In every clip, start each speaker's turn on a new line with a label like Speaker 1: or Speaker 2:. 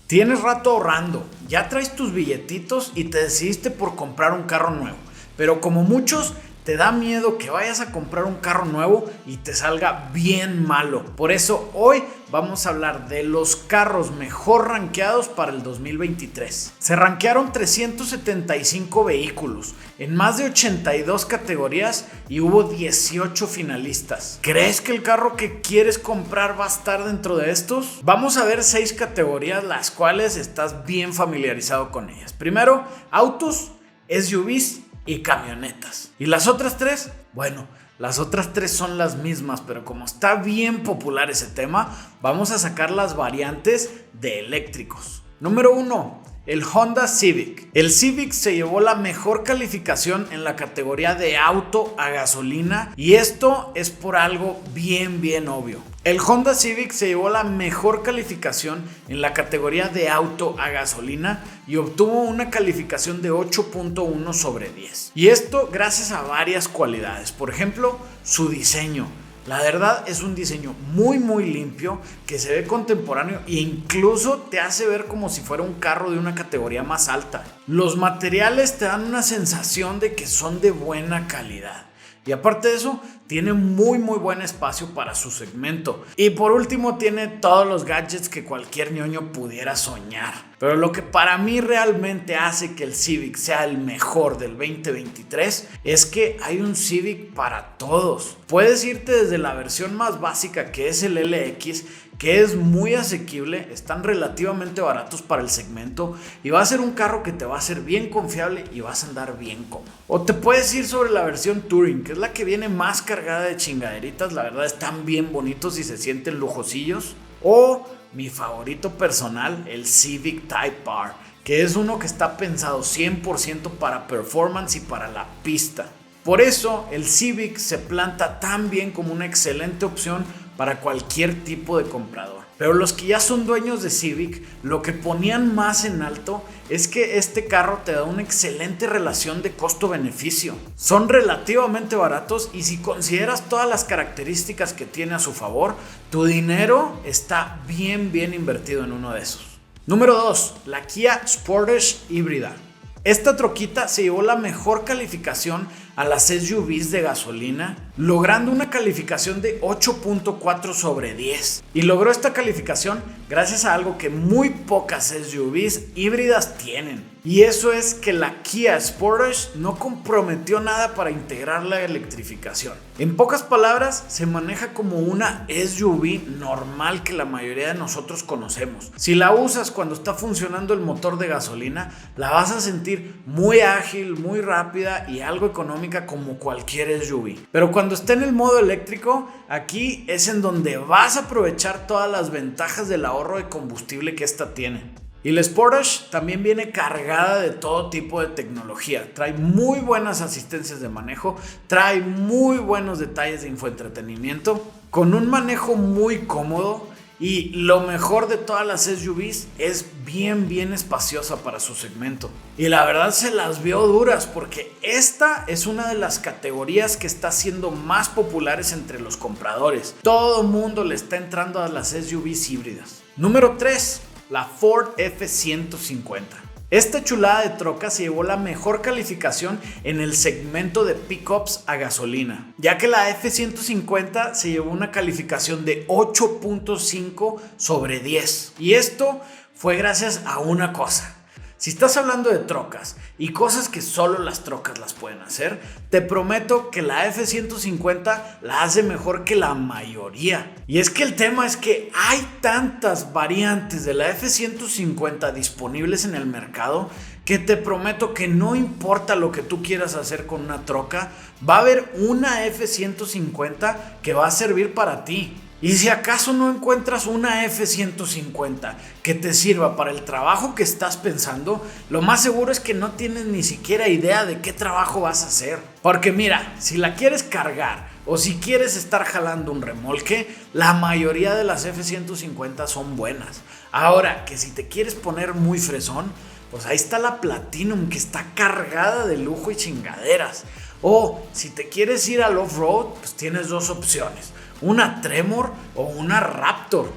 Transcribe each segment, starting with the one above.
Speaker 1: Tienes rato ahorrando, ya traes tus billetitos y te decidiste por comprar un carro nuevo, pero como muchos te da miedo que vayas a comprar un carro nuevo y te salga bien malo. Por eso hoy vamos a hablar de los carros mejor rankeados para el 2023. Se rankearon 375 vehículos en más de 82 categorías y hubo 18 finalistas. ¿Crees que el carro que quieres comprar va a estar dentro de estos? Vamos a ver 6 categorías las cuales estás bien familiarizado con ellas. Primero, autos, SUVs y camionetas. ¿Y las otras 3? Bueno, las otras 3 son las mismas, pero como está bien popular ese tema, vamos a sacar las variantes de eléctricos. Número 1, el Honda Civic. El Civic se llevó la mejor calificación en la categoría de auto a gasolina y esto es por algo bien obvio. El Honda Civic se llevó la mejor calificación en la categoría de auto a gasolina y obtuvo una calificación de 8.1 sobre 10. Y esto gracias a varias cualidades. Por ejemplo, su diseño. La verdad es un diseño muy limpio, que se ve contemporáneo e incluso te hace ver como si fuera un carro de una categoría más alta. Los materiales te dan una sensación de que son de buena calidad. Y aparte de eso, tiene muy buen espacio para su segmento. Y por último, tiene todos los gadgets que cualquier ñoño pudiera soñar. Pero lo que para mí realmente hace que el Civic sea el mejor del 2023 es que hay un Civic para todos. Puedes irte desde la versión más básica, que es el LX, que es muy asequible, están relativamente baratos para el segmento y va a ser un carro que te va a ser bien confiable y vas a andar bien cómodo. O te puedes ir sobre la versión Touring, que es la que viene más cargada de chingaderitas, la verdad están bien bonitos y se sienten lujosillos. O mi favorito personal, el Civic Type R, que es uno que está pensado 100% para performance y para la pista. Por eso el Civic se planta tan bien como una excelente opción para cualquier tipo de comprador. Pero los que ya son dueños de Civic, lo que ponían más en alto es que este carro te da una excelente relación de costo-beneficio. Son relativamente baratos y si consideras todas las características que tiene a su favor, tu dinero está bien invertido en uno de esos. Número 2, la Kia Sportage híbrida. Esta troquita se llevó la mejor calificación a las SUVs de gasolina, logrando una calificación de 8.4 sobre 10. Y logró esta calificación gracias a algo que muy pocas SUVs híbridas tienen. Y eso es que la Kia Sportage no comprometió nada para integrar la electrificación. En pocas palabras, se maneja como una SUV normal que la mayoría de nosotros conocemos. Si la usas cuando está funcionando el motor de gasolina, la vas a sentir muy ágil, muy rápida y algo económica como cualquier SUV. Pero cuando está en el modo eléctrico, aquí es en donde vas a aprovechar todas las ventajas del ahorro de combustible que esta tiene. Y la Sportage también viene cargada de todo tipo de tecnología. Trae muy buenas asistencias de manejo, trae muy buenos detalles de infoentretenimiento, con un manejo muy cómodo. Y lo mejor de todas las SUVs es bien espaciosa para su segmento. Y la verdad se las vio duras porque esta es una de las categorías que está siendo más populares entre los compradores. Todo el mundo le está entrando a las SUVs híbridas. Número 3, la Ford F-150. Esta chulada de troca se llevó la mejor calificación en el segmento de pickups a gasolina, ya que la F-150 se llevó una calificación de 8.5 sobre 10. Y esto fue gracias a una cosa. Si estás hablando de trocas y cosas que solo las trocas las pueden hacer, te prometo que la F-150 la hace mejor que la mayoría. Y es que el tema es que hay tantas variantes de la F-150 disponibles en el mercado que te prometo que no importa lo que tú quieras hacer con una troca, va a haber una F-150 que va a servir para ti. Y si acaso no encuentras una F-150 que te sirva para el trabajo que estás pensando, lo más seguro es que no tienes ni siquiera idea de qué trabajo vas a hacer. Porque mira, si la quieres cargar o si quieres estar jalando un remolque, la mayoría de las F-150 son buenas. Ahora, que si te quieres poner muy fresón, pues ahí está la Platinum, que está cargada de lujo y chingaderas. O si te quieres ir al off-road, pues tienes dos opciones: una Tremor o una Raptor.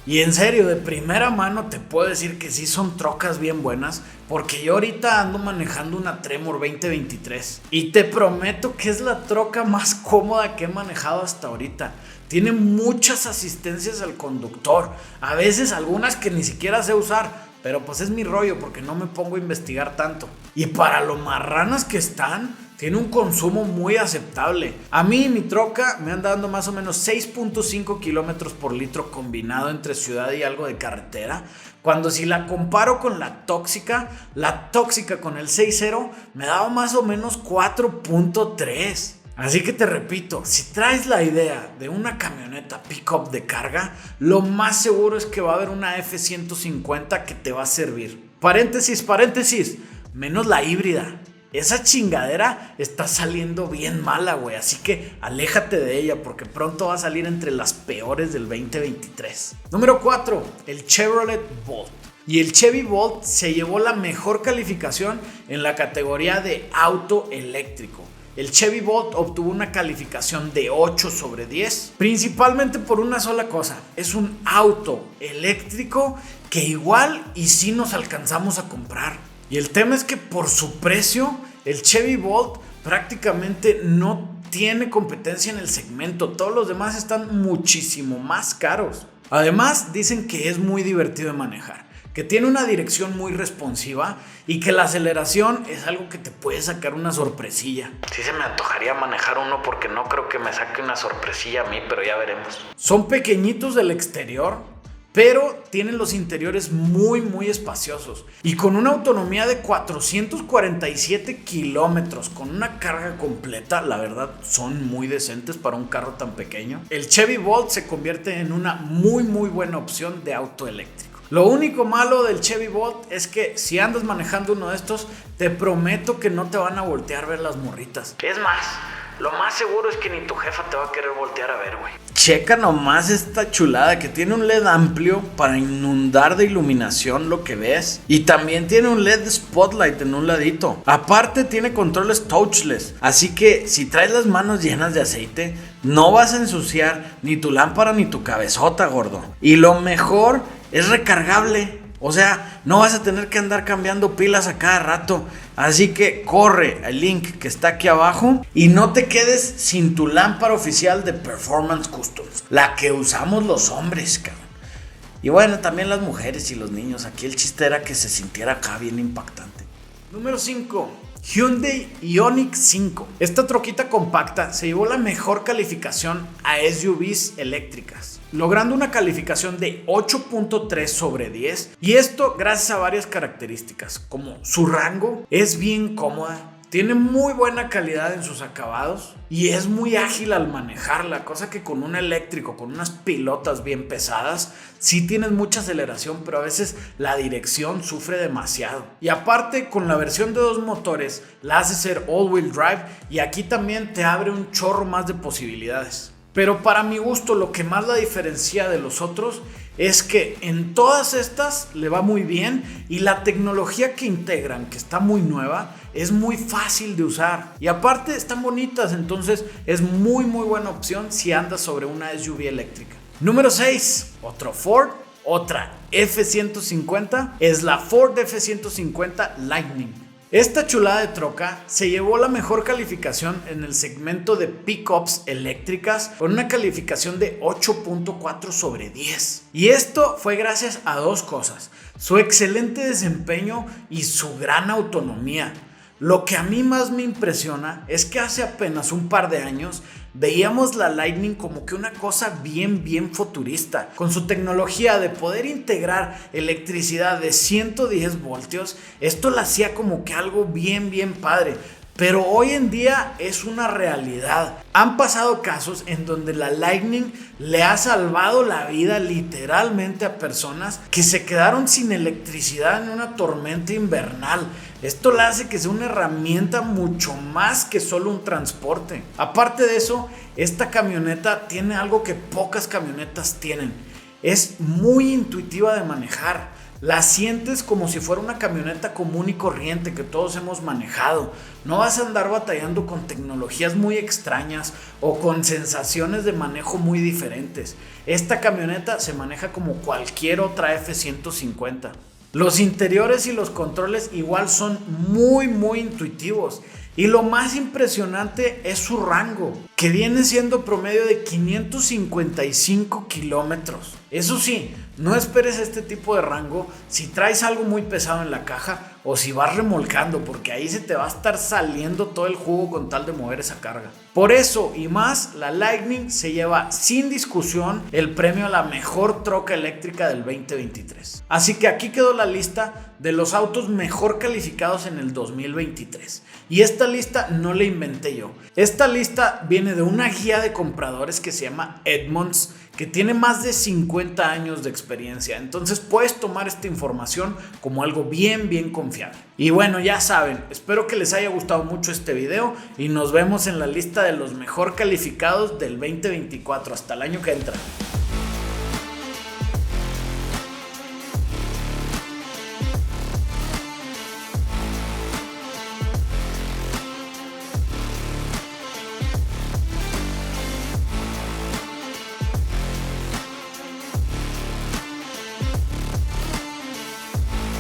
Speaker 1: Y en serio, de primera mano te puedo decir que sí son trocas bien buenas, porque yo ahorita ando manejando una Tremor 2023 y te prometo que es la troca más cómoda que he manejado hasta ahorita. Tiene muchas asistencias al conductor, a veces algunas que ni siquiera sé usar, pero pues es mi rollo porque no me pongo a investigar tanto. Y para lo marranas que están, tiene un consumo muy aceptable. A mí mi troca me anda dando más o menos 6.5 kilómetros por litro combinado entre ciudad y algo de carretera. Cuando si la comparo con la tóxica con el 6.0 me daba más o menos 4.3. Así que te repito, si traes la idea de una camioneta pick-up de carga, lo más seguro es que va a haber una F-150 que te va a servir. Paréntesis, menos la híbrida. Esa chingadera está saliendo bien mala, güey, así que aléjate de ella porque pronto va a salir entre las peores del 2023. Número 4, el Chevrolet Bolt. Y el Chevy Bolt se llevó la mejor calificación en la categoría de auto eléctrico. El Chevy Bolt obtuvo una calificación de 8 sobre 10, principalmente por una sola cosa: es un auto eléctrico que igual y sí nos alcanzamos a comprar. Y el tema es que por su precio, el Chevy Bolt prácticamente no tiene competencia en el segmento. Todos los demás están muchísimo más caros. Además, dicen que es muy divertido de manejar, que tiene una dirección muy responsiva y que la aceleración es algo que te puede sacar una sorpresilla. Sí se me antojaría manejar uno porque no creo que me saque una sorpresilla a mí, pero ya veremos. Son pequeñitos del exterior, pero tienen los interiores muy espaciosos y con una autonomía de 447 kilómetros con una carga completa. La verdad son muy decentes para un carro tan pequeño. El Chevy Bolt se convierte en una muy buena opción de auto eléctrico. Lo único malo del Chevy Bolt es que si andas manejando uno de estos, te prometo que no te van a voltear a ver las morritas. Es más, lo más seguro es que ni tu jefa te va a querer voltear a ver, güey. Checa nomás esta chulada que tiene un LED amplio para inundar de iluminación lo que ves. Y también tiene un LED spotlight en un ladito. Aparte tiene controles touchless. Así que si traes las manos llenas de aceite, no vas a ensuciar ni tu lámpara ni tu cabezota, gordo. Y lo mejor, es recargable. O sea, no vas a tener que andar cambiando pilas a cada rato. Así que corre al link que está aquí abajo y no te quedes sin tu lámpara oficial de Performance Customs, la que usamos los hombres, cabrón. Y bueno, también las mujeres y los niños. Aquí el chiste era que se sintiera acá bien impactante. Número 5. Hyundai Ioniq 5. Esta troquita compacta se llevó la mejor calificación a SUVs eléctricas, logrando una calificación de 8.3 sobre 10. Y esto gracias a varias características, como su rango, es bien cómoda, tiene muy buena calidad en sus acabados y es muy ágil al manejarla, cosa que con un eléctrico, con unas pilotas bien pesadas, sí tienes mucha aceleración, pero a veces la dirección sufre demasiado. Y aparte, con la versión de 2 motores, la hace ser all-wheel drive y aquí también te abre un chorro más de posibilidades. Pero para mi gusto, lo que más la diferencia de los otros es que en todas estas le va muy bien y la tecnología que integran, que está muy nueva, es muy fácil de usar. Y aparte están bonitas, entonces es muy buena opción si andas sobre una SUV eléctrica. Número 6. Otro Ford, otra F-150, es la Ford F-150 Lightning. Esta chulada de troca se llevó la mejor calificación en el segmento de pickups eléctricas con una calificación de 8.4 sobre 10. Y esto fue gracias a 2 cosas: su excelente desempeño y su gran autonomía. Lo que a mí más me impresiona es que hace apenas un par de años veíamos la Lightning como que una cosa bien futurista, con su tecnología de poder integrar electricidad de 110 voltios. Esto la hacía como que algo bien padre. Pero hoy en día es una realidad. Han pasado casos en donde la Lightning le ha salvado la vida literalmente a personas que se quedaron sin electricidad en una tormenta invernal. Esto la hace que sea una herramienta mucho más que solo un transporte. Aparte de eso, esta camioneta tiene algo que pocas camionetas tienen. Es muy intuitiva de manejar. La sientes como si fuera una camioneta común y corriente que todos hemos manejado. No vas a andar batallando con tecnologías muy extrañas o con sensaciones de manejo muy diferentes. Esta camioneta se maneja como cualquier otra F-150. Los interiores y los controles igual son muy intuitivos. Y lo más impresionante es su rango, que viene siendo promedio de 555 kilómetros. Eso sí, no esperes este tipo de rango si traes algo muy pesado en la caja o si vas remolcando, porque ahí se te va a estar saliendo todo el jugo con tal de mover esa carga. Por eso y más, la Lightning se lleva sin discusión el premio a la mejor troca eléctrica del 2023. Así que aquí quedó la lista de los autos mejor calificados en el 2023. Y esta lista no la inventé yo. Esta lista viene de una guía de compradores que se llama Edmunds, que tiene más de 50 años de experiencia. Entonces puedes tomar esta información como algo bien confiable. Y bueno, ya saben, espero que les haya gustado mucho este video y nos vemos en la lista de los mejor calificados del 2024 hasta el año que entra.